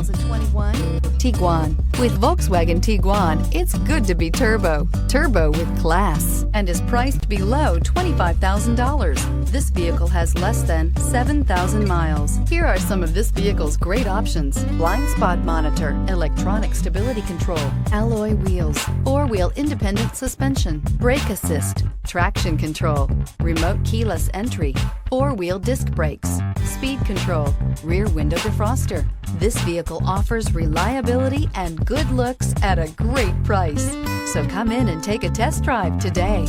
2021 Tiguan. With Volkswagen Tiguan, it's good to be turbo. Turbo with class, and is priced below $25,000. This vehicle has less than 7,000 miles. Here are some of this vehicle's great options: blind spot monitor, electronic stability control, alloy wheels, four-wheel independent suspension, brake assist, traction control, remote keyless entry, four-wheel disc brakes, speed control, rear window defroster. This vehicle offers reliability and good looks at a great price. So come in and take a test drive today.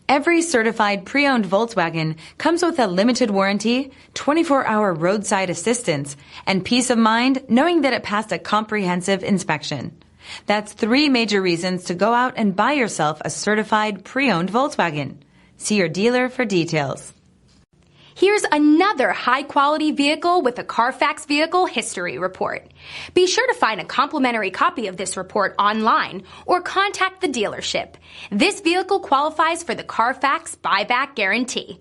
Every certified pre-owned Volkswagen comes with a limited warranty, 24-hour roadside assistance, and peace of mind knowing that it passed a comprehensive inspection. That's 3 major reasons to go out and buy yourself a certified pre-owned Volkswagen. See your dealer for details. Here's another high-quality vehicle with a Carfax Vehicle History Report. Be sure to find a complimentary copy of this report online or contact the dealership. This vehicle qualifies for the Carfax Buyback Guarantee.